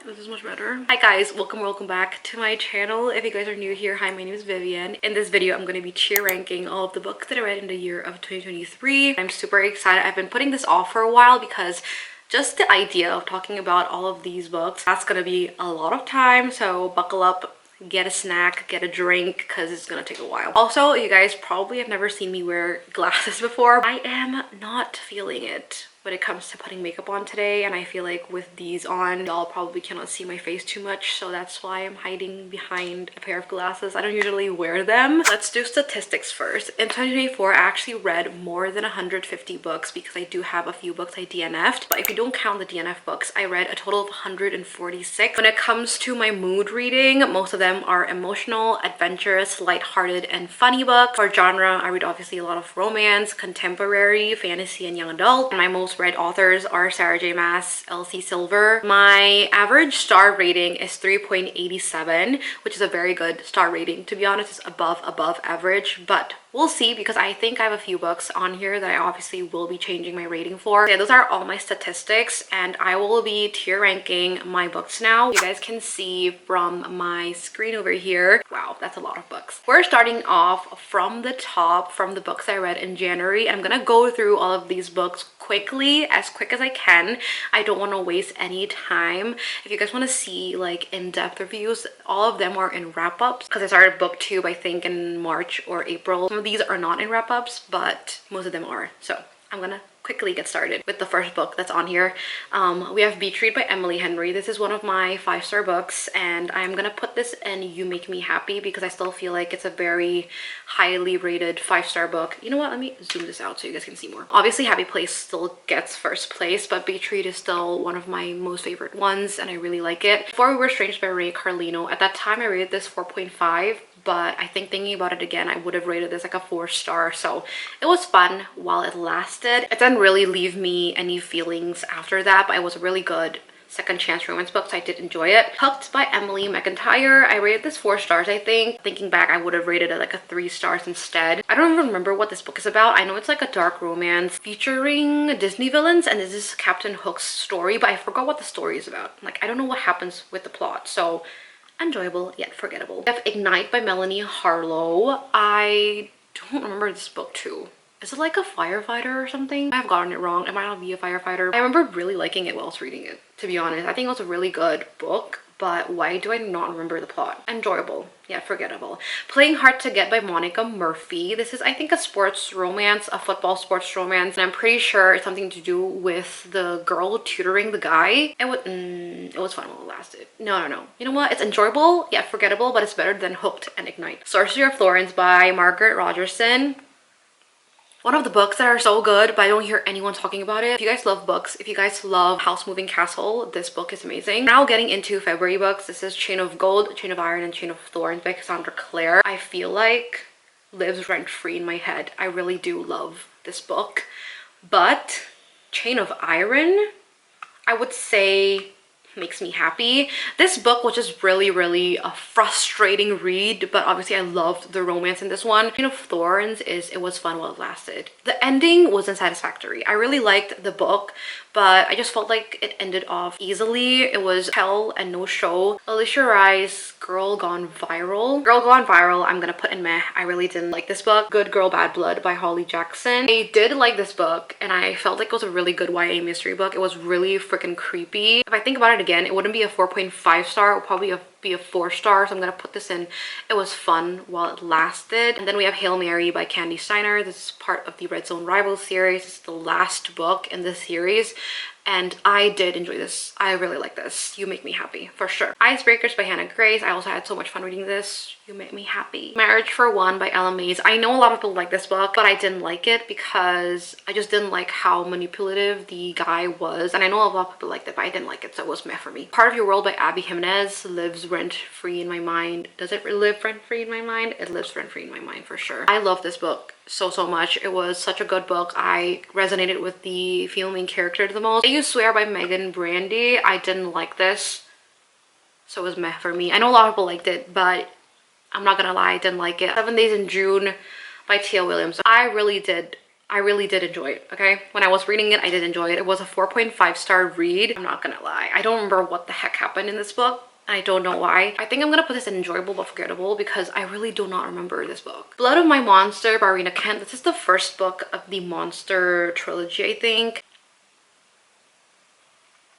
This is much better. Hi guys, welcome back to my channel. If you guys are new here, hi, my name is Vivian. In this video, I'm going to be tier ranking all of the books that I read in the year of 2023. I'm super excited. I've been putting this off for a while because just the idea of talking about all of these books, that's going to be a lot of time. So buckle up, get a snack, get a drink, because it's gonna take a while. Also, you guys probably have never seen me wear glasses before. I am not feeling it when it comes to putting makeup on today, and I feel like with these on, y'all probably cannot see my face too much, so that's why I'm hiding behind a pair of glasses. I don't usually wear them. Let's do statistics first. In 2024, I actually read more than 150 books because I do have a few books I DNF'd, but if you don't count the DNF books, I read a total of 146. When it comes to my mood reading, most of them are emotional, adventurous, lighthearted, and funny books. For genre, I read obviously a lot of romance, contemporary, fantasy, and young adult. And my most read authors are Sarah J Maas, Elsie Silver. My average star rating is 3.87, which is a very good star rating. To be honest, it's above average, but we'll see, because I think I have a few books on here that I obviously will be changing my rating for. Yeah, those are all my statistics, and I will be tier ranking my books now. You guys can see from my screen over here. Wow, that's a lot of books. We're starting off from the top, from the books I read in January, and I'm gonna go through all of these books quickly, as quick as I can. I don't want to waste any time. If you guys want to see like in-depth reviews, all of them are in wrap-ups, because I started booktube I think in March or April. Some of these are not in wrap-ups, but most of them are. So I'm gonna quickly get started with the first book that's on here. We have Beach Read by Emily Henry. This is one of my 5-star books, and I'm gonna put this in You Make Me Happy because I still feel like it's a very highly rated 5-star book. You know what, let me zoom this out so you guys can see more. Obviously Happy Place still gets first place, but Beach Read is still one of my most favorite ones, and I really like it. Before We Were Strangers by Ray Carlino, at that time I rated this 4.5, but I think thinking about it again, I would have rated this like a 4-star. So it was fun while it lasted. It didn't really leave me any feelings after that, but it was a really good second chance romance book, so I did enjoy it. Hooked by Emily McIntyre. I rated this 4 stars, I think. Thinking back, I would have rated it like a 3 stars instead. I don't even remember what this book is about. I know it's like a dark romance featuring Disney villains, and this is Captain Hook's story, but I forgot what the story is about. Like, I don't know what happens with the plot, so enjoyable yet forgettable. We have Ignite by Melanie Harlow. I don't remember this book too. Is it like a firefighter or something? I have gotten it wrong. It might not be a firefighter. I remember really liking it while I was reading it, to be honest. I think it was a really good book, but why do I not remember the plot? Enjoyable yet forgettable. Playing Hard to Get by Monica Murphy. This is, I think, a sports romance, a football sports romance, and I'm pretty sure it's something to do with the girl tutoring the guy. It was fun while it lasted. No. You know what? It's enjoyable yet forgettable, but it's better than Hooked and Ignite. Sorcery of Florence by Margaret Rogerson. One of the books that are so good, but I don't hear anyone talking about it. If you guys love books, if you guys love House Moving Castle, this book is amazing. Now getting into February books, this is Chain of Gold, Chain of Iron, and Chain of Thorns by Cassandra Clare. I feel like lives rent-free in my head. I really do love this book. But Chain of Iron, I would say, makes me happy. This book was just really a frustrating read, but obviously I loved the romance in this one. Chain of Thorns it was fun while it lasted. The ending wasn't satisfactory. I really liked the book, but I just felt like it ended off easily. It was tell and no show. Alicia Rice, Girl Gone Viral. Girl Gone Viral, I'm gonna put in meh. I really didn't like this book. Good Girl Bad Blood by Holly Jackson. I did like this book, and I felt like it was a really good YA mystery book. It was really freaking creepy. If I think about it again, it wouldn't be a 4.5 star. It would probably be a 4 star, so I'm gonna put this in. It was fun while it lasted. And then we have Hail Mary by Candy Steiner. This is part of the Red Zone Rivals series. It's the last book in this series, and I did enjoy this. I really like this. You Make Me Happy, for sure. Icebreakers by Hannah Grace. I also had so much fun reading this. You Make Me Happy. Marriage for One by Ella Mays. I know a lot of people like this book, but I didn't like it because I just didn't like how manipulative the guy was. And I know a lot of people liked it, but I didn't like it, so it was meh for me. Part of Your World by Abby Jimenez lives rent-free in my mind. Does it live rent-free in my mind? It lives rent-free in my mind for sure. I love this book so much. It was such a good book. I resonated with the female main character the most. You Swear by Megan Brandy. I didn't like this, so it was meh for me. I know a lot of people liked it, but I'm not gonna lie, I didn't like it. 7 Days in June by Tia Williams. I really did I really did enjoy it, okay? When I was reading it, I did enjoy it. It was a 4.5-star read. I'm not gonna lie. I don't remember what the heck happened in this book. I don't know why. I think I'm gonna put this in enjoyable but forgettable because I really do not remember this book. Blood of My Monster by Rena Kent. This is the first book of the Monster trilogy, I think.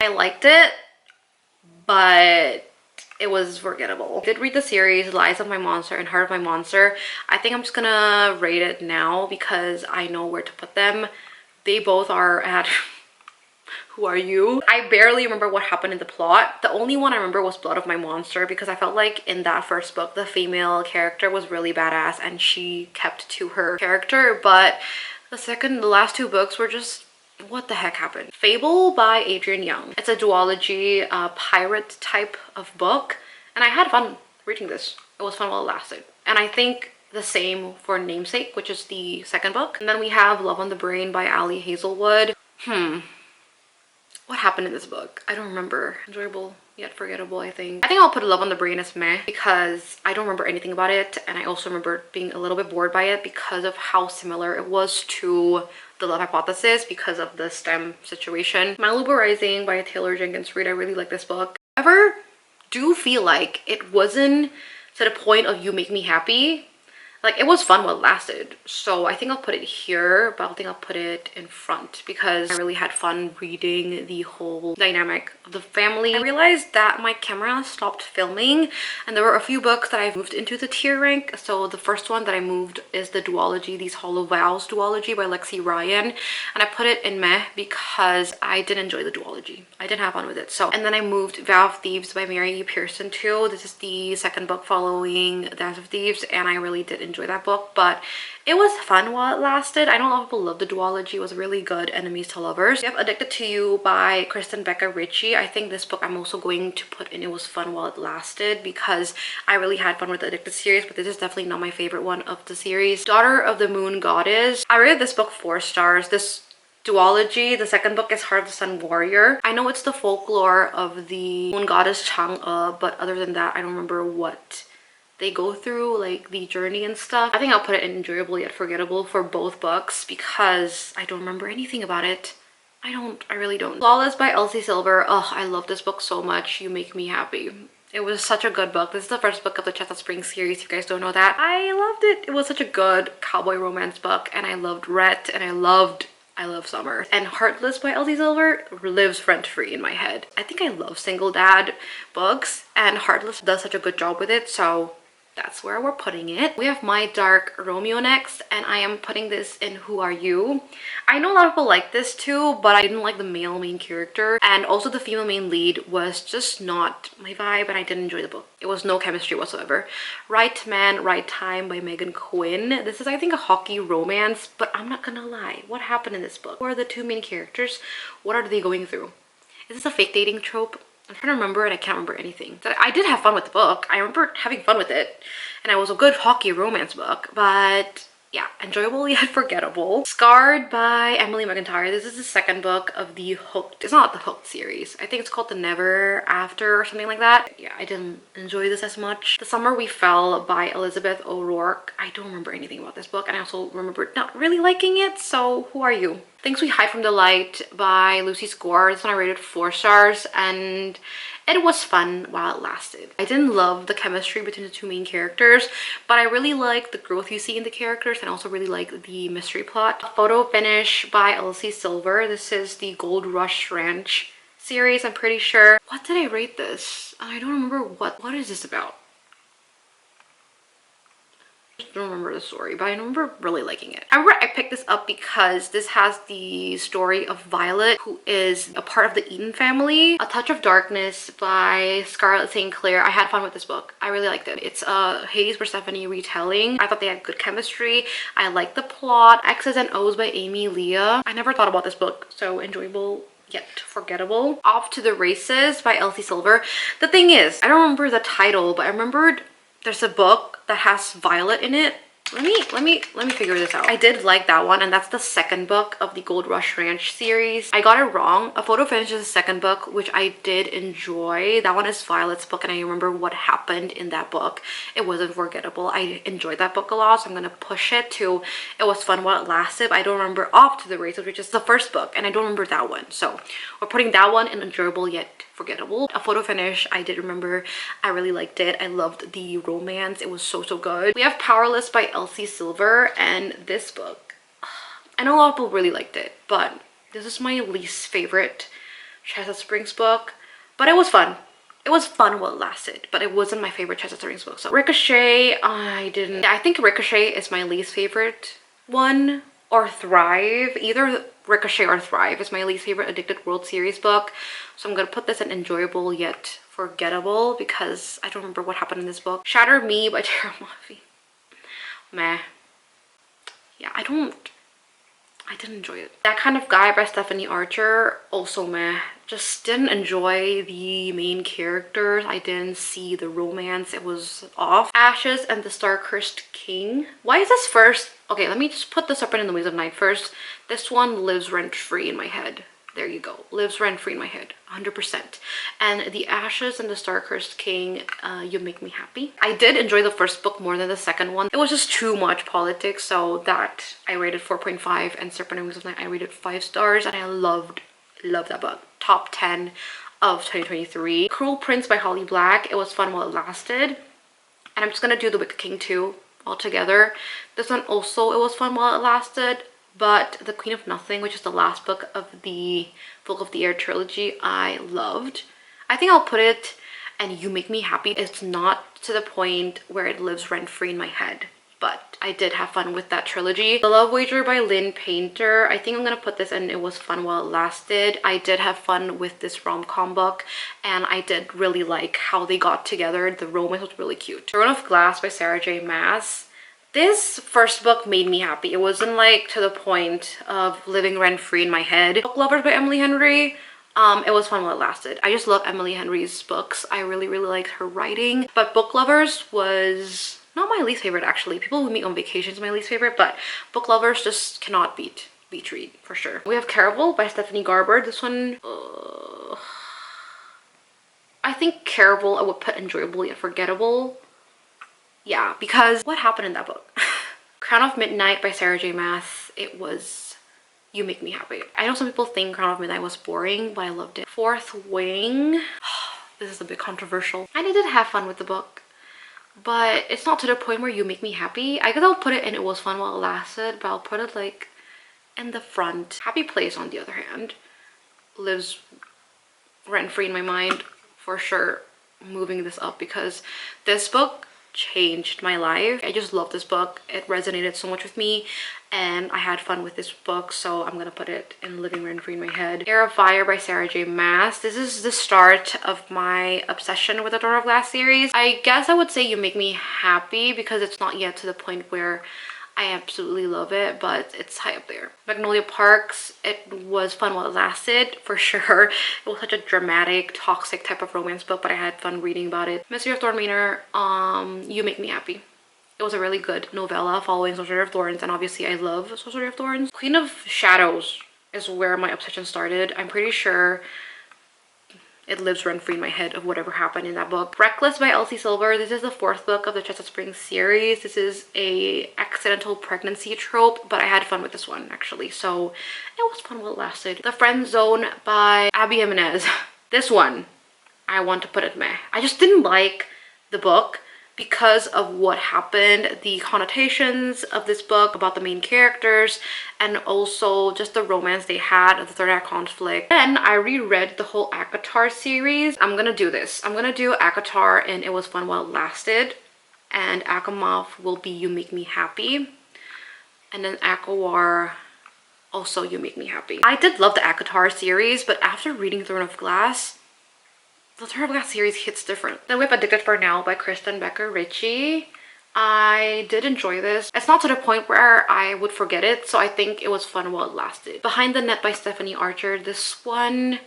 I liked it, but it was forgettable. I did read the series Lies of My Monster and Heart of My Monster. I think I'm just gonna rate it now because I know where to put them. They both are at Who Are You? I barely remember what happened in the plot. The only one I remember was Blood of My Monster because I felt like in that first book the female character was really badass and she kept to her character, but the last two books were just, what the heck happened? Fable by Adrienne Young. It's a duology, pirate type of book, and I had fun reading this. It was fun while it lasted. And I think the same for Namesake, which is the second book. And then we have Love on the Brain by Ali Hazelwood. What happened in this book? I don't remember. Enjoyable yet forgettable, I think. I think I'll put Love on the Brain as meh because I don't remember anything about it, and I also remember being a little bit bored by it because of how similar it was to The Love Hypothesis because of the STEM situation. Malibu Rising by Taylor Jenkins Reid. I really like this book. I ever do feel like it wasn't to the point of You Make Me Happy. Like, it was fun while it lasted, so I think I'll put it here, but I think I'll put it in front because I really had fun reading the whole dynamic of the family. I realized that my camera stopped filming and there were a few books that I moved into the tier rank. So the first one that I moved is the duology, These Hollow Vows duology by Lexi Ryan, and I put it in meh because I did enjoy the duology. I did have fun with it. So, and then I moved Vow of Thieves by Mary E. Pearson too. This is the second book following Vows of Thieves, and I really did enjoy that book, but it was fun while it lasted. I know a lot of people love the duology. It was really good. Enemies to Lovers. We have Addicted to You by Kristen Becca Ritchie. I think this book I'm also going to put in It Was Fun While It Lasted because I really had fun with the Addicted series, but this is definitely not my favorite one of the series. Daughter of the Moon Goddess. I rated this book 4 stars. This duology, the second book is Heart of the Sun Warrior. I know it's the folklore of the Moon Goddess Chang'e, but other than that, I don't remember what they go through, like the journey and stuff. I think I'll put it in enjoyable yet forgettable for both books because I don't remember anything about it. I really don't. Flawless by Elsie Silver. Oh, I love this book so much. You Make Me Happy. It was such a good book. This is the first book of the Chestnut Springs series, if you guys don't know that. I loved it. It was such a good cowboy romance book, and I loved Rhett, and I love Summer. And Heartless by Elsie Silver lives rent-free in my head. I think I love single dad books, and Heartless does such a good job with it, so that's where we're putting it. We have My Dark Romeo next, and I am putting this in Who Are You? I know a lot of people like this too, but I didn't like the male main character, and also the female main lead was just not my vibe, and I didn't enjoy the book. It was no chemistry whatsoever. Right Man, Right Time by Megan Quinn. This is, I think, a hockey romance, but I'm not gonna lie. What happened in this book? Who are the two main characters? What are they going through? Is this a fake dating trope? I'm trying to remember and I can't remember anything. I did have fun with the book. I remember having fun with it. And it was a good hockey romance book. But yeah, enjoyable yet forgettable. Scarred by Emily McIntyre. This is the second book of the Hooked. It's not the Hooked series. I think it's called The Never After or something like that. Yeah, I didn't enjoy this as much. The Summer We Fell by Elizabeth O'Rourke. I don't remember anything about this book. And I also remember not really liking it. So who are you? Things We Hide from the Light by Lucy Score. This one I rated 4 stars and it was fun while it lasted. I didn't love the chemistry between the two main characters, but I really like the growth you see in the characters and also really like the mystery plot. A Photo Finish by Elsie Silver. This is the Gold Rush Ranch series, I'm pretty sure. What did I rate this? I don't remember what is this about? I don't remember the story, but I remember really liking it. I remember I picked this up because this has the story of Violet, who is a part of the Eden family. A Touch of Darkness by Scarlett St. Clair. I had fun with this book. I really liked it. It's a Hades Persephone retelling. I thought they had good chemistry. I liked the plot. X's and O's by Amy Leah. I never thought about this book, so enjoyable yet forgettable. Off to the Races by Elsie Silver. The thing is, I don't remember the title, but I remembered there's a book that has Violet in it, let me figure this out. I did like that one, and that's the second book of the Gold Rush Ranch series. I got it wrong. A Photo Finish is the second book, which I did enjoy. That one is Violet's book, and I remember what happened in that book. It wasn't forgettable. I enjoyed that book a lot, so I'm gonna push it to It Was Fun While It Lasted. I don't remember Off to the Races, which is the first book, and I don't remember that one. So we're putting that one in enjoyable yet forgettable. A Photo Finish, I did remember. I really liked it. I loved the romance. It was so good. We have Powerless by Elsie Silver, and this book, I know a lot of people really liked it, but this is my least favorite Chestnut Springs book. But it was fun. It was fun while it lasted, but it wasn't my favorite Chestnut Springs book. So Ricochet, I think Ricochet is my least favorite one, or Thrive. Either Ricochet or Thrive is my least favorite Addicted World series book. So I'm gonna put this in enjoyable yet forgettable because I don't remember what happened in this book. Shatter Me by Tara Moffi. Meh. Yeah, I didn't enjoy it. That Kind of Guy by Stephanie Archer, also meh. Just didn't enjoy the main characters. I didn't see the romance. It was off. Ashes and the Star-Cursed King. Why is this first? Okay, let me just put this up in the Wings of Night first. This one lives rent-free in my head. There you go. Lives rent-free in my head. 100%. And The Ashes and the Star-Cursed King, You Make Me Happy. I did enjoy the first book more than the second one. It was just too much politics, so that I rated 4.5, and Serpent and Wings of Night I rated 5 stars, and I loved that book. Top 10 of 2023. Cruel Prince by Holly Black. It was fun while it lasted. And I'm just gonna do The Wicked King 2 all together. This one also, it was fun while it lasted. But The Queen of Nothing, which is the last book of the Folk of the Air trilogy, I loved. I think I'll put it, and You Make Me Happy. It's not to the point where it lives rent-free in my head, but I did have fun with that trilogy. The Love Wager by Lynn Painter. I think I'm gonna put this in It Was Fun While It Lasted. I did have fun with this rom-com book, and I did really like how they got together. The romance was really cute. Throne of Glass by Sarah J Maas. This first book made me happy. It wasn't like to the point of living rent-free in my head. Book Lovers by Emily Henry. It was fun while it lasted. I just love Emily Henry's books. I really liked her writing. But Book Lovers was not my least favorite, actually. People Who Meet on Vacation is my least favorite, but Book Lovers just cannot beat read for sure. We have Caraval by Stephanie Garber. This one, I think Caraval I would put enjoyable yet forgettable. Yeah, because what happened in that book? Crown of Midnight by Sarah J Maas. It was You Make Me Happy. I know some people think Crown of Midnight was boring, but I loved it. Fourth Wing. This is a bit controversial. I did have fun with the book, but it's not to the point where You Make Me Happy. I guess I'll put it in It Was Fun While It Lasted, but I'll put it like in the front. Happy Place, on the other hand, lives rent-free in my mind for sure. Moving this up because this book changed my life. I just love this book. It resonated so much with me, and I had fun with this book, so I'm gonna put it in living rent-free in my head. Air of Fire by Sarah J Maas. This is the start of my obsession with the Throne of Glass series. I guess I would say You Make Me Happy because it's not yet to the point where I absolutely love it, but it's high up there. Magnolia Parks, it was fun while it lasted, for sure. It was such a dramatic, toxic type of romance book, but I had fun reading about it. Mystery of Thorn Manor, You Make Me Happy. It was a really good novella following Sorcerer of Thorns, and obviously I love Sorcerer of Thorns. Queen of Shadows is where my obsession started. I'm pretty sure it lives rent-free in my head of whatever happened in that book. Reckless by Elsie Silver. This is the 4th book of the Chestnut Springs series. This is a accidental pregnancy trope, but I had fun with this one actually, so it was fun while it lasted. The Friend Zone by Abby Jimenez. This one, I want to put it meh. I just didn't like the book because of what happened, the connotations of this book about the main characters, and also just the romance they had of the third act conflict. Then I reread the whole ACOTAR series. I'm gonna do this. I'm gonna do ACOTAR and It Was Fun While It Lasted, and ACOMAF will be You Make Me Happy, and then ACOWAR also You Make Me Happy. I did love the ACOTAR series, but after reading Throne of Glass, the Throne of Glass series hits different. Then we have Addicted for Now by Kristen Becker Ritchie. I did enjoy this. It's not to the point where I would forget it, so I think it was fun while it lasted. Behind the Net by Stephanie Archer. This one,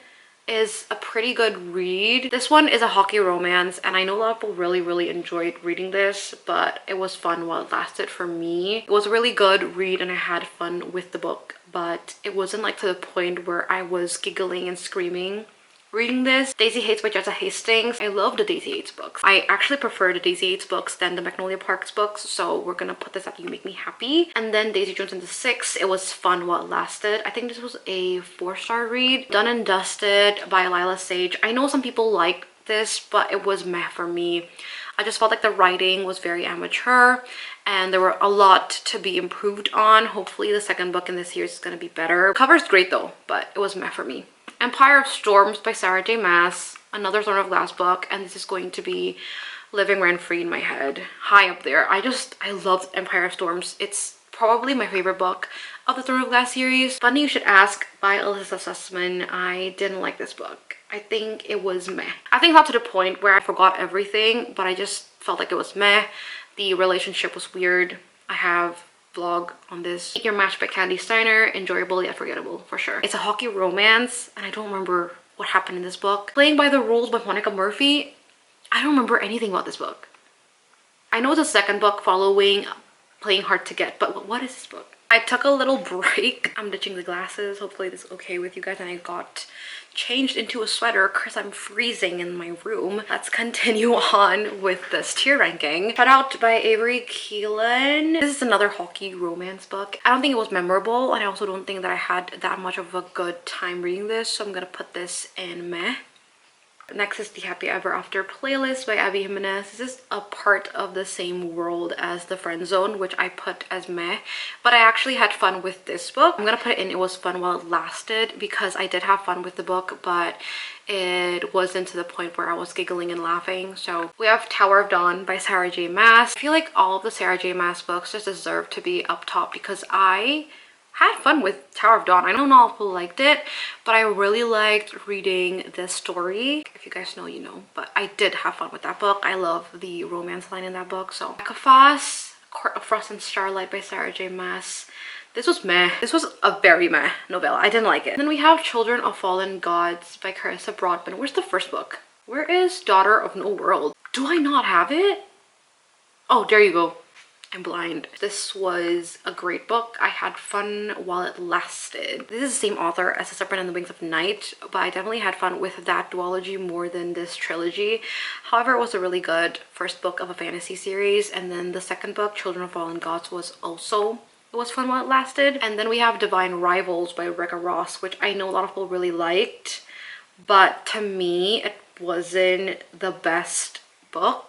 is a pretty good read. This one is a hockey romance, and I know a lot of people really enjoyed reading this, but it was fun while it lasted for me. It was a really good read and I had fun with the book, but it wasn't like to the point where I was giggling and screaming reading this. Daisy Hates by Jessa Hastings. I love the Daisy Hates books. I actually prefer the Daisy Hates books than the Magnolia Parks books, so we're gonna put this at You Make Me Happy. And then Daisy Jones and the Six. It was fun while it lasted. I think this was a 4-star read. Done and Dusted by Lila Sage. I know some people like this, but it was meh for me. I just felt like the writing was very amateur and there were a lot to be improved on. Hopefully the second book in this series is gonna be better. The cover's great though, but it was meh for me. Empire of Storms by Sarah J Maas, another Throne of Glass book, and this is going to be living rent-free in my head, high up there. I loved Empire of Storms. It's probably my favorite book of the Throne of Glass series. Funny You Should Ask by Alyssa Sussman. I didn't like this book. I think it was meh. I think not to the point where I forgot everything, but I just felt like it was meh. The relationship was weird. I have vlog on this. Take Your Match by Candy Steiner. Enjoyable yet forgettable for sure. It's a hockey romance and I don't remember what happened in this book. Playing by the Rules by Monica Murphy. I don't remember anything about this book. I know the second book following Playing Hard to Get, but what is this book? I took a little break. I'm ditching the glasses. Hopefully this is okay with you guys. And I got changed into a sweater because I'm freezing in my room. Let's continue on with this tier ranking. Shout Out by Avery Keelan. This is another hockey romance book. I don't think it was memorable, and I also don't think that I had that much of a good time reading this, so I'm gonna put this in meh. Next is The Happy Ever After playlist by Abby Jimenez. This is a part of the same world as The Friend Zone, which I put as meh, but I actually had fun with this book. I'm gonna put it in It Was Fun While It Lasted because I did have fun with the book, but it wasn't to the point where I was giggling and laughing. So we have Tower of Dawn by Sarah J Maas. I feel like all of the Sarah J Maas books just deserve to be up top because I had fun with Tower of Dawn. I know not all people liked it, but I really liked reading this story. If you guys know, you know, but I did have fun with that book. I love the romance line in that book. So Akafas, Court of Frost and Starlight by Sarah J Maas. This was meh. This was a very meh novella. I didn't like it. And then we have Children of Fallen Gods by Carissa Broadman. Where's the first book? Where is Daughter of No World? Do I not have it? Oh, there you go. I'm blind. This was a great book. I had fun while it lasted. This is the same author as The Serpent and the Wings of Night, but I definitely had fun with that duology more than this trilogy. However, it was a really good first book of a fantasy series, and then the second book, Children of Fallen Gods, was also fun while it lasted. And then we have Divine Rivals by Rebecca Ross, which I know a lot of people really liked, but to me it wasn't the best book.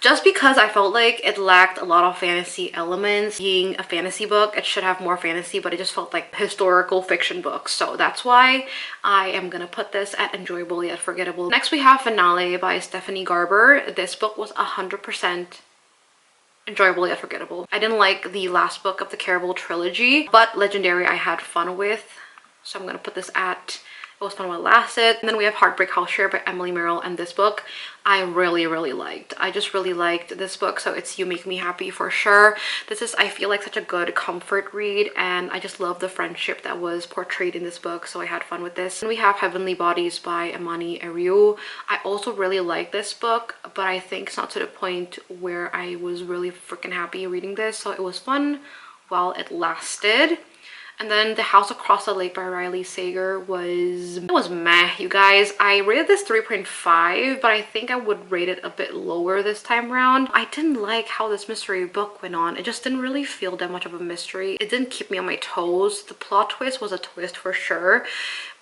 Just because I felt like it lacked a lot of fantasy elements. Being a fantasy book, it should have more fantasy, but it just felt like historical fiction books. So that's why I am gonna put this at enjoyable yet forgettable. Next we have Finale by Stephanie Garber. This book was 100% enjoyable yet forgettable. I didn't like the last book of the Caraval trilogy, but Legendary I had fun with. So I'm gonna put this at It Was Fun While It Lasted. And then we have Heartbreak House Share by Emily Merrill, and this book I really liked. I just really liked this book, so it's You Make Me Happy for sure. This is, I feel like, such a good comfort read, and I just love the friendship that was portrayed in this book, so I had fun with this. And we have Heavenly Bodies by Amani Eriu. I also really like this book, but I think it's not to the point where I was really freaking happy reading this, so it was fun while it lasted. And then The House Across the Lake by Riley Sager was meh, you guys. I rated this 3.5, but I think I would rate it a bit lower this time around. I didn't like how this mystery book went on. It just didn't really feel that much of a mystery. It didn't keep me on my toes. The plot twist was a twist for sure,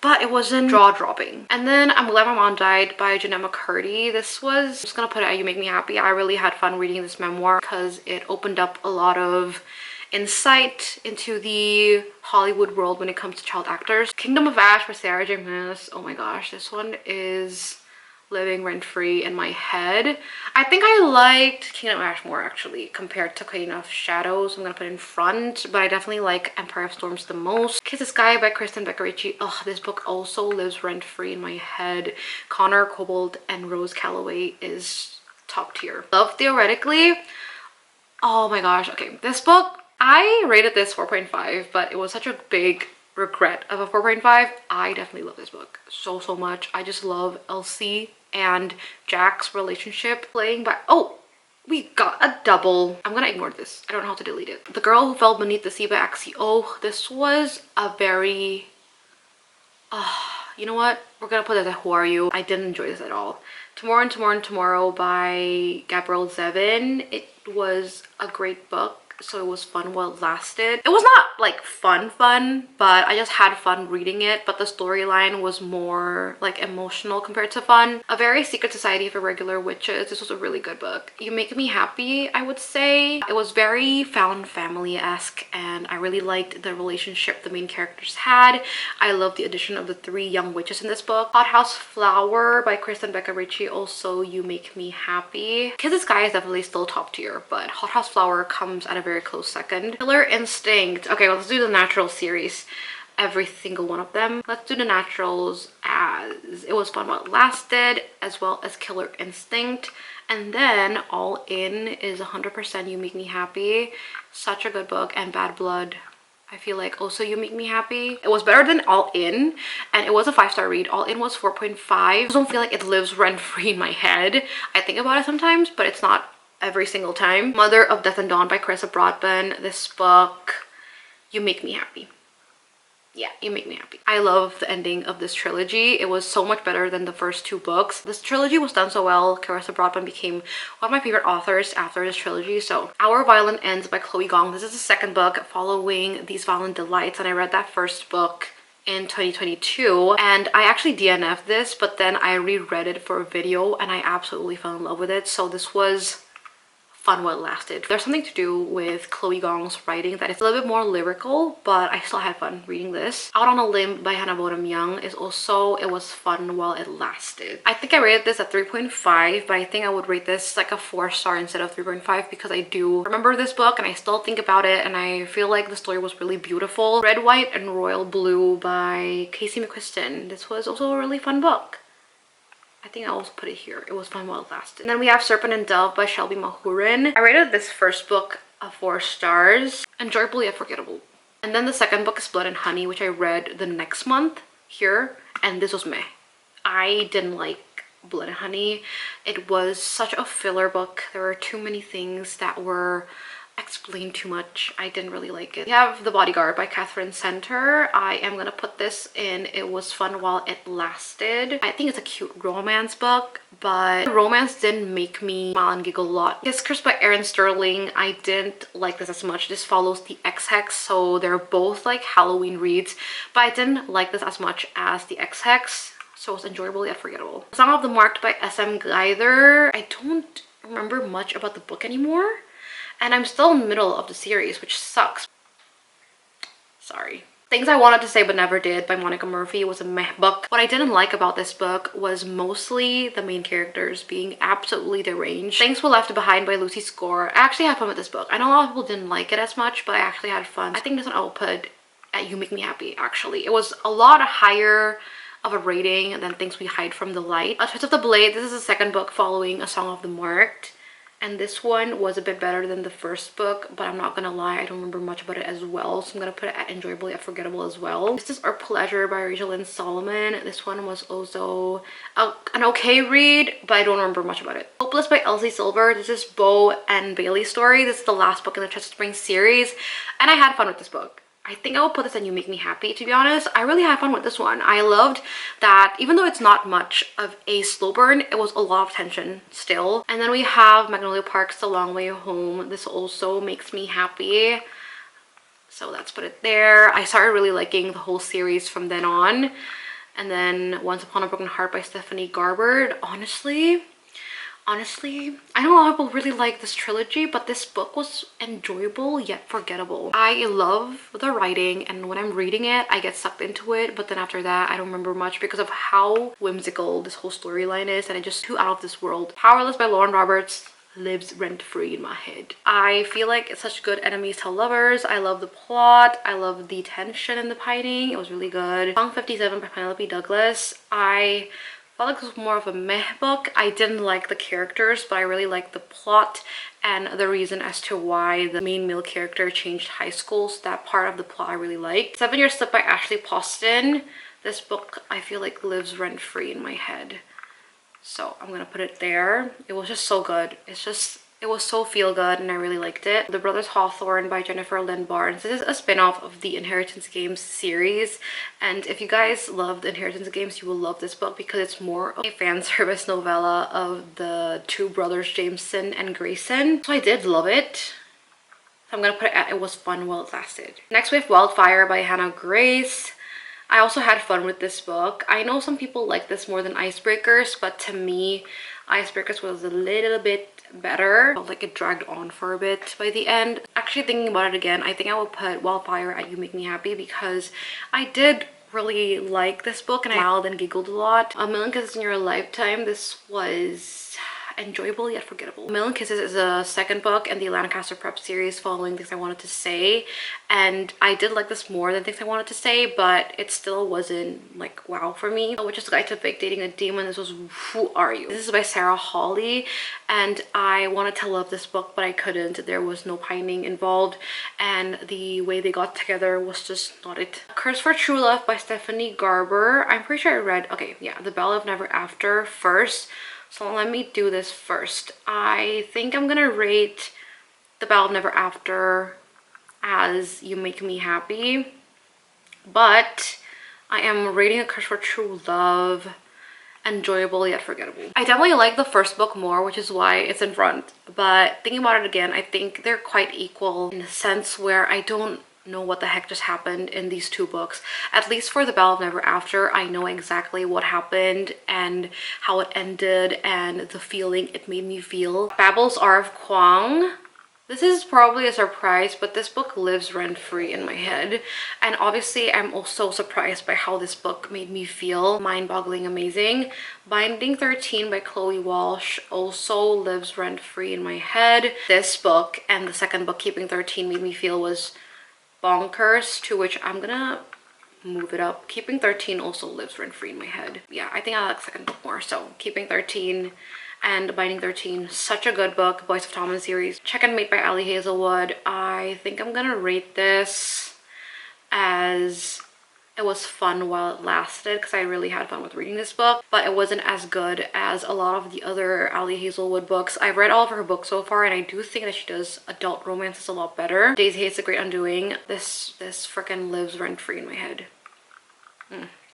but it wasn't jaw-dropping. And then I'm Glad My Mom Died by Jenette McCurdy. This was, I'm just gonna put it at You Make Me Happy. I really had fun reading this memoir because it opened up a lot of insight into the Hollywood world when it comes to child actors. Kingdom of Ash by Sarah J Maas. Oh my gosh, this one is living rent-free in my head. I think I liked Kingdom of Ash more actually compared to Queen of Shadows. I'm gonna put it in front, but I definitely like Empire of Storms the most. Kiss the Sky by Kristen Beccarici. Oh, this book also lives rent-free in my head. Connor Cobalt and Rose Calloway is top tier. Love Theoretically. Oh my gosh, okay, this book, I rated this 4.5, but it was such a big regret of a 4.5. I definitely love this book so much. I just love Elsie and Jack's relationship. Playing by, oh, we got a double. I'm gonna ignore this. I don't know how to delete it. The Girl Who Fell Beneath the Sea by Axie. Oh, this was a very you know what, we're gonna put it at Who Are You. I didn't enjoy this at all. Tomorrow and Tomorrow and Tomorrow by Gabrielle Zevin. It was a great book, so it was fun while it lasted. It was not like fun, but I just had fun reading it. But the storyline was more like emotional compared to fun. A Very Secret Society for Regular Witches. This was a really good book. You Make Me Happy, I would say. It was very found family-esque, and I really liked the relationship the main characters had. I love the addition of the 3 young witches in this book. Hot House Flower by Kristen Becca Ritchie. Also You Make Me Happy. Kiss the Sky is definitely still top tier, but Hot House Flower comes at a very close second. Killer Instinct. Okay, well, let's do the Natural series. Every single one of them. Let's do the Naturals, as it was fun while it lasted, as well as Killer Instinct. And then All In is 100% You Make Me Happy. Such a good book. And Bad Blood, I feel like also You Make Me Happy. It was better than All In, and it was a 5-star read. All In was 4.5. I just don't feel like it lives rent-free in my head. I think about it sometimes, but it's not every single time. Mother of Death and Dawn by Carissa Broadbent. This book, You Make Me Happy. Yeah, You Make Me Happy. I love the ending of this trilogy. It was so much better than the first 2 books. This trilogy was done so well. Carissa Broadbent became one of my favorite authors after this trilogy. So Our Violent Ends by Chloe Gong. This is the second book following These Violent Delights, and I read that first book in 2022, and I actually DNF'd this, but then I reread it for a video and I absolutely fell in love with it. So this was fun while it lasted. There's something to do with Chloe Gong's writing that is a little bit more lyrical, but I still had fun reading this. Out on a Limb by Hannah Bonham Young is also, it was fun while it lasted. I think I rated this at 3.5, but I think I would rate this like a 4-star instead of 3.5 because I do remember this book and I still think about it, and I feel like the story was really beautiful. Red, White, and Royal Blue by Casey McQuiston. This was also a really fun book. I think I also put it here. It was fun while it lasted. And then we have Serpent and Dove by Shelby Mahurin. I rated this first book a 4 stars. Enjoyable yet forgettable. And then the second book is Blood and Honey, which I read the next month here, and this was meh. I didn't like Blood and Honey. It was such a filler book. There were too many things that were explained too much. I didn't really like it. We have The Bodyguard by Catherine Center. I am gonna put this in It Was Fun While It Lasted. I think it's a cute romance book, but the romance didn't make me smile and giggle a lot. Kiss Curse by Erin Sterling. I didn't like this as much. This follows The Ex-Hex, so they're both like Halloween reads, but I didn't like this as much as The Ex-Hex, so it's enjoyable yet forgettable. Song of the Marked by S.M. Glider. I don't remember much about the book anymore, and I'm still in the middle of the series, which sucks. Sorry. Things I Wanted to Say But Never Did by Monica Murphy was a meh book. What I didn't like about this book was mostly the main characters being absolutely deranged. Things Were Left Behind by Lucy Score. I actually had fun with this book. I know a lot of people didn't like it as much, but I actually had fun. I think this one I will put at You Make Me Happy, actually. It was a lot higher of a rating than Things We Hide from the Light. A Twist of the Blade. This is the second book following A Song of the Marked. And this one was a bit better than the first book, but I'm not gonna lie, I don't remember much about it as well, so I'm gonna put it at enjoyable yet forgettable as well. This is Our Pleasure by Rachel Lynn Solomon. This one was also an okay read, but I don't remember much about it. Hopeless by Elsie Silver. This is Bo and Bailey's story. This is the last book in the Chester Springs series, and I had fun with this book. I think I will put this in You Make Me Happy, to be honest. I really had fun with this one. I loved that even though it's not much of a slow burn, it was a lot of tension still. And then we have Magnolia Park's The Long Way Home. This also makes me happy, so let's put it there. I started really liking the whole series from then on. And then Once Upon a Broken Heart by Stephanie Garber. Honestly, I know a lot of people really like this trilogy, but this book was enjoyable yet forgettable. I love the writing, and when I'm reading it, I get sucked into it, but then after that, I don't remember much because of how whimsical this whole storyline is, and it's just too out of this world. Powerless by Lauren Roberts lives rent-free in my head. I feel like it's such good enemies to lovers. I love the plot. I love the tension and the fighting. It was really good. Song 57 by Penelope Douglas. I felt like it was more of a meh book. I didn't like the characters, but I really liked the plot and the reason as to why the main male character changed high schools. That part of the plot I really liked. 7 Year Slip by Ashley Poston. This book I feel like lives rent-free in my head, so I'm gonna put it there. It was just so good. It was so feel good and I really liked it. The Brothers Hawthorne by Jennifer Lynn Barnes. This is a spin-off of the Inheritance Games series, and if you guys love the Inheritance Games, you will love this book because it's more of a fan service novella of the two brothers Jameson and Grayson. So I did love it. So I'm gonna put it at it was fun while it lasted. Next we have Wildfire by Hannah Grace. I also had fun with this book. I know some people like this more than Icebreakers, but to me, Icebreakers was a little bit better. I felt like it dragged on for a bit by the end. Actually thinking about it again, I think I will put Wildfire at You Make Me Happy because I did really like this book and I smiled and giggled a lot. A Million Kisses in Your Lifetime, this was enjoyable yet forgettable. A Million Kisses is a second book in the Lancaster Prep series following Things I Wanted to Say, and I did like this more than Things I Wanted to Say, but it still wasn't like wow for me. Which is Guide to Fake Dating a Demon. This was Who Are You? This is by Sarah Hawley, and I wanted to love this book but I couldn't. There was no pining involved and the way they got together was just not it. Curse for True Love by Stephanie Garber. I'm pretty sure I read, okay, yeah, The Belle of Never After first. So let me do this first. I think I'm gonna rate The Belle of Never After as You Make Me Happy, but I am rating A Curse for True Love enjoyable yet forgettable. I definitely like the first book more, which is why it's in front, but thinking about it again, I think they're quite equal in a sense where I don't know what the heck just happened in these two books. At least for The Belle of Never After, I know exactly what happened and how it ended and the feeling it made me feel. Babel's R of Kwang. This is probably a surprise, but this book lives rent-free in my head. And obviously, I'm also surprised by how this book made me feel. Mind-boggling amazing. Binding 13 by Chloe Walsh also lives rent-free in my head. This book and the second book, Keeping 13, made me feel was bonkers, to which I'm gonna move it up. Keeping 13 also lives rent-free in my head. Yeah, I think I like the second book more. So Keeping 13 and Binding 13, such a good book. Boys of Tommen series. Check and Mate by Ali Hazelwood. I think I'm gonna rate this as it was fun while it lasted because I really had fun with reading this book, but it wasn't as good as a lot of the other Ali Hazelwood books. I've read all of her books so far and I do think that she does adult romances a lot better. Daisy Hates the Great Undoing. This freaking lives rent-free in my head.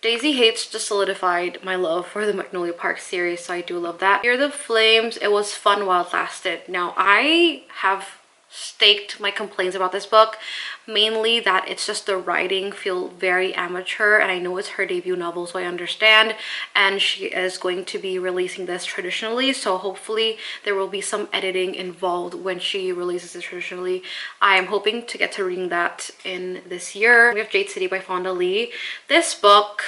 Daisy Hates just solidified my love for the Magnolia Park series, so I do love that. Fear the Flames, it was fun while it lasted. Now, I have staked my complaints about this book, mainly that it's just the writing feel very amateur, and I know it's her debut novel, so I understand, and she is going to be releasing this traditionally, so hopefully there will be some editing involved when she releases it traditionally. I am hoping to get to reading that in this year. We have Jade City by Fonda Lee. This book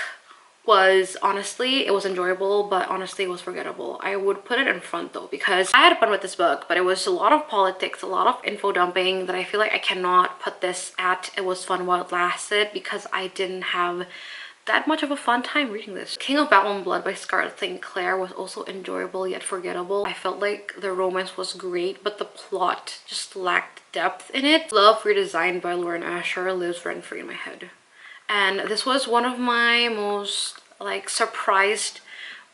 was honestly, it was enjoyable, but honestly it was forgettable. I would put it in front though because I had fun with this book, but it was a lot of politics, a lot of info dumping that I feel like I cannot put this at it was fun while it lasted because I didn't have that much of a fun time reading this. King of Battle and Blood by Scarlett St. Clair was also enjoyable yet forgettable. I felt like the romance was great, but the plot just lacked depth in it. Love Redesigned by Lauren Asher lives rent-free in my head. And this was one of my most like surprised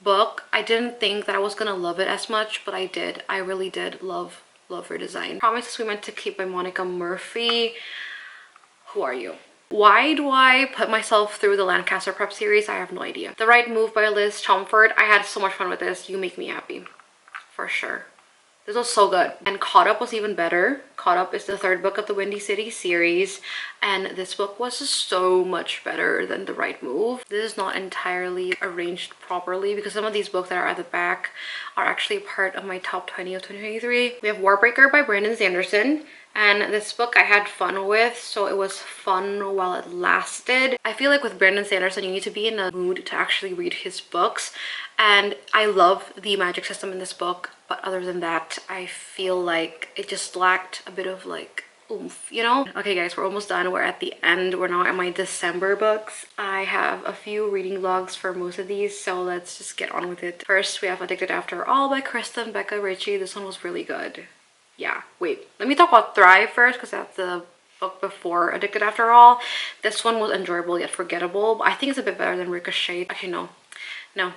book. I didn't think that I was gonna love it as much, but I did. I really did love Redesign. Promises We Meant to Keep by Monica Murphy. Who Are You? Why do I put myself through the Lancaster Prep series? I have no idea. The Right Move by Liz Chelmsford. I had so much fun with this. You Make Me Happy. For sure. This was so good. And Caught Up was even better. Caught Up is the third book of the Windy City series, and this book was so much better than The Right Move. This is not entirely arranged properly because some of these books that are at the back are actually part of my top 20 of 2023. We have Warbreaker by Brandon Sanderson. And this book I had fun with, so it was fun while it lasted. I feel like with Brandon Sanderson, you need to be in a mood to actually read his books. And I love the magic system in this book, but other than that, I feel like it just lacked a bit of like oomph, you know? Okay guys, we're almost done. We're at the end. We're now at my December books. I have a few reading vlogs for most of these, so let's just get on with it. First, we have Addicted After All by Kristen Becca Ritchie. This one was really good. Yeah, wait, let me talk about Thrive first, because that's the book before Addicted After All. This one was enjoyable yet forgettable. I think it's a bit better than Ricochet. Actually, no,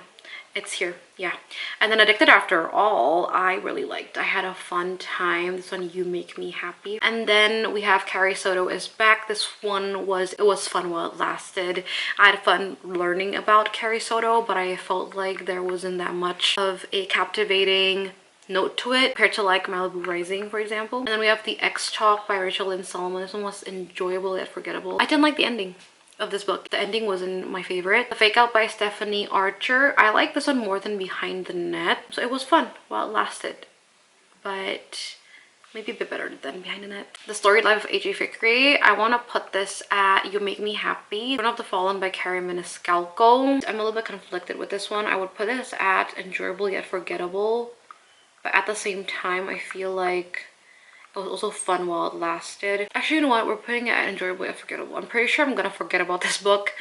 it's here. Yeah. And then Addicted After All, I really liked. I had a fun time. This one, You Make Me Happy. And then we have Carrie Soto Is Back. This one was fun while it lasted. I had fun learning about Carrie Soto, but I felt like there wasn't that much of a captivating note to it compared to like Malibu Rising, for example. And then we have The X Talk by Rachel Lynn Solomon. This one was enjoyable yet forgettable. I didn't like the ending of this book. The ending wasn't my favorite. The Fake Out by Stephanie Archer. I like this one more than Behind the Net, so it was fun while it lasted, but maybe a bit better than Behind the Net. The Storied Life of A.J. Fikry. I want to put this at You Make Me Happy. Throne of the Fallen by Carrie Maniscalco. I'm a little bit conflicted with this one. I would put this at enjoyable yet forgettable, but at the same time I feel like it was also fun while it lasted. Actually, you know what? We're putting it at enjoyable yet forgettable. I'm pretty sure I'm gonna forget about this book,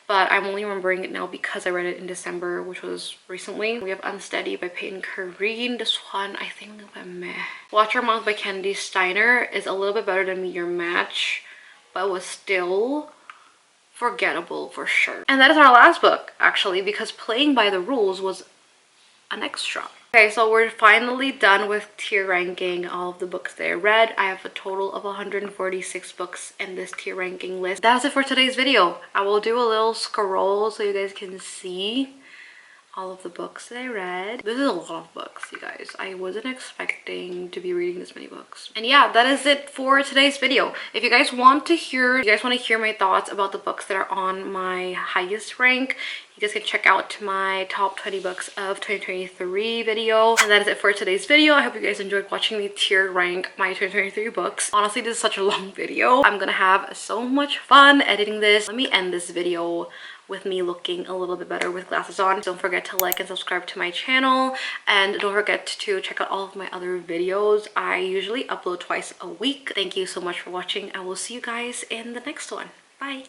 but I'm only remembering it now because I read it in December, which was recently. We have Unsteady by Peyton Kareen. This one, I think I'm meh. Watch Your Mouth by Candy Steiner is a little bit better than Meet Your Match, but it was still forgettable for sure. And that is our last book, actually, because Playing by the Rules was an extra. Okay, so we're finally done with tier ranking all of the books that I read. I have a total of 146 books in this tier ranking list. That's it for today's video. I will do a little scroll so you guys can see all of the books that I read. This is a lot of books, you guys. I wasn't expecting to be reading this many books. And yeah, that is it for today's video. If you guys want to hear my thoughts about the books that are on my highest rank, you guys can check out my top 20 books of 2023 video. And that is it for today's video. I hope you guys enjoyed watching me tier rank my 2023 books. Honestly, this is such a long video. I'm gonna have so much fun editing this. Let me end this video with me looking a little bit better with glasses on. Don't forget to like and subscribe to my channel, and don't forget to check out all of my other videos. I usually upload twice a week. Thank you so much for watching. I will see you guys in the next one. Bye.